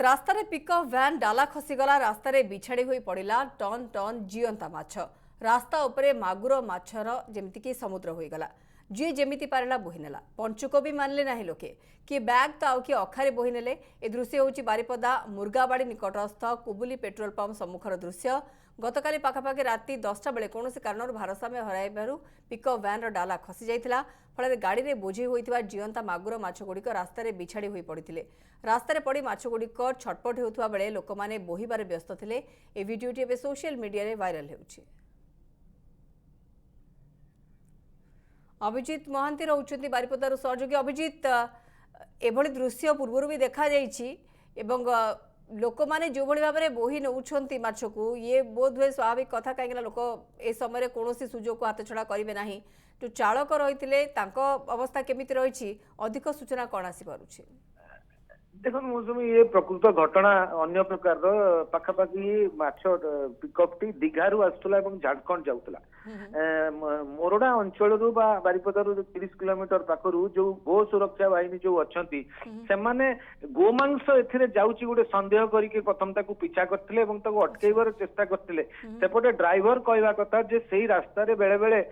रास्तार pickup भैन डाला खसीगला रास्तार बिछाड़ी हुई पड़ा टन टन जीवंता माछ रास्ता उपरे मागुर माछर जमीक समुद्र होगला जी जमी पारा बोहीनेला पंचुक भी मानले ना लोके किए बैग तो आउ किए अखारे बोहीने। ए दृश्य हूँ बारिपदा मुर्गाबाड़ी निकटस्थ कुबुली पेट्रोल पंप सम्मुखर दृश्य। गतकाली पाखापाखि राति 10टा बेले कौन कारण भारसाम्य हर पिकअप भैन डाला खसी जाता फल गाड़ी में बोझी होता जीवंता मागुर माछगुड़िक रास्तार बिछाड़ी हुई पड़ते रास्तार पड़ माछगुड़िक छटपट होता बेले लोक मैंने बोहबार व्यस्त थे। ए भिडियोटी एवं सोशल मीडिया वायरल हो। अभिजित महांती रोचंती बारिपदार सहयोगी। अभिजित एभली दृश्य पूर्व भी देखा लोक मैंने जो भाव में बोही नौ माछ को ये बोध हुए स्वाभाविक कथा कहीं लोक ए समय कौन सुजोग को हाथ छड़ा करेंगे ना। जो चालक रही अवस्था केमिति रही अधिक सूचना कौन आसपार देखो मौसमी ये प्रकृत घटना अन्य प्रकार पाखापाखि माछ पिकअप टी दीघारू आसुला झारखंड जाऊला मोरडा अंचल बारिपदार 30 किलोमीटर पाखु जो गो सुरक्षा बाहिनी जो अच्छा से गोमांस ए गोटे सन्देह करके प्रथम पिछा करते अटकईबार चेष्टा करते सेपटे ड्राइवर कहवा कथा जे से रास्ता बेले बेले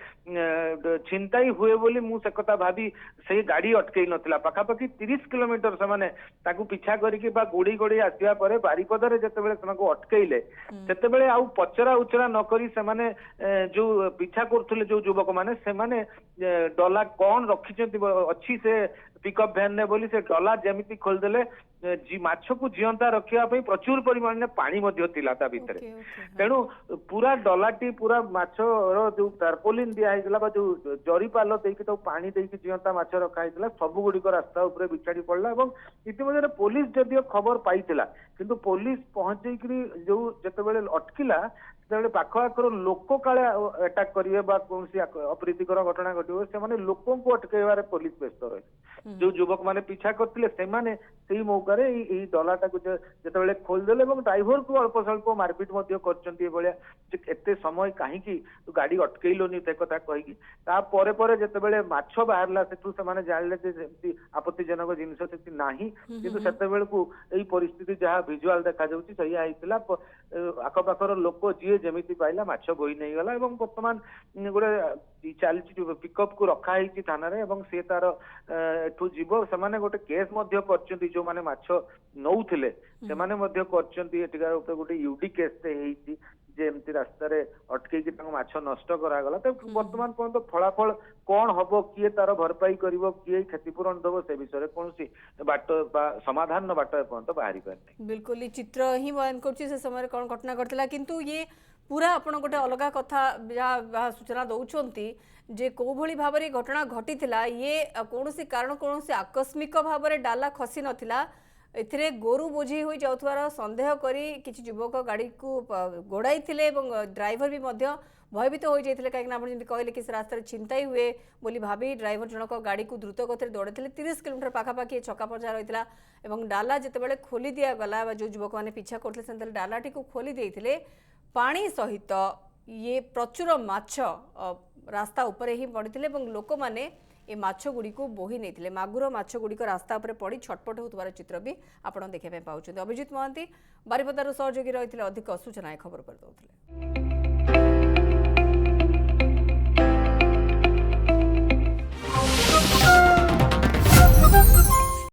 छिनताई हुए बोली मु से कथा भाभी से गाड़ी अटकई नथिला पाखापाखि 30 किलोमीटर से पिछा करके गोड़ी गोड़ी आसवा पर बारिपदार जितेबाला से अटकईले से आउ पचरा उचरा नकरी से जो पिछा करथुले जो युवक माने से डला कौन रखी अच्छी से पिकअप भैन ने बोली से डला जमी खोलदेले माछ को जीवंता रखा प्रचुर परिमाण में पानी भितर तेणु पूरा डलाटी पूरा माछ जो टार्पोलिन दिखाई जो जरीपाल देकी पानी देकी जीवंता माछ रखाई सब गुड़िक रास्ता उपर बिछाड़ी पड़ा इतिमध्य पुलिस जदिव खबर पाई किंतु पुलिस पहुंचेक जो जितेबाला अटकिला से पाखआखर लोक काले अटाक करेंगे कौन अप्रीतिकर घटना घटे से लोक अटकईबार पुलिस व्यस्त रही जो युवक मैंने पिछा करते मौका डलाटा जिते खोलदेले ड्राइवर को अल्प स्वल्प मारपिट करते समय कहीं गाड़ी अटकईलुनि कथा कहीकि जिते माछ बाहर से जानिले आपत्तिजनक जिनस ना कि से परिस्थिति जहाँ भिजुआल देखा आखपाखर लोक जी जमी पाइला माछ बोही नहीं गला बर्तमान गोटे चली पिकअप को रखाई थाना सी तार एठू जीव से गोटे केस जो मैंने माछ नौले से गोटे यूडी केस जेमती रास्तार अटकई माछ नष्ट करागला तो बर्तमान पर्यंत फलाफल कौन हम किए तार भरपाई कर किए क्षतिपूरण दब से विषय कौन बाट समाधान बाट पर्यंत बाहरी पारे। बिल्कुल चित्र ही बयान कर समय कौन घटना घटला किंतु ये पूरा आपण गोटे अलग कथा सूचना दौरान जे को भली भाव में घटना घटी ये कौन कारण कौन आकस्मिक भाव में डाला खसी नथिला एथिरे गोरु बोझी हो जाउथवार संदेह करी किछि युवक गाड़ी को गोड़ाई थिले ड्राइवर भी मध्य भयभीत हो जाते कहीं कहले कि रास्तार छिनताई हुए बोली भाभी ड्राइवर जनक गाड़ी को द्रुत गति दौड़े 30 किलोमीटर पाखापाखि छक्का पंजा रही है डाला जितेबाला खोली दिगला जो युवक मैंने पिछा करते डालाटी को खोली देते पानी सहित ये प्रचुर माछ रास्ता उपरे ही पड़ते लोक मैंने ए माछ गुड़ी को बोही नहीं मागुर माछ गुड़िक रास्ता पर पड़ी छटपट होतार चित्र भी आपड़ देखा पाउछन्ति। अभिजित महांती बारिपदार सहयोगी रही अधिक सूचना खबर कर दौले।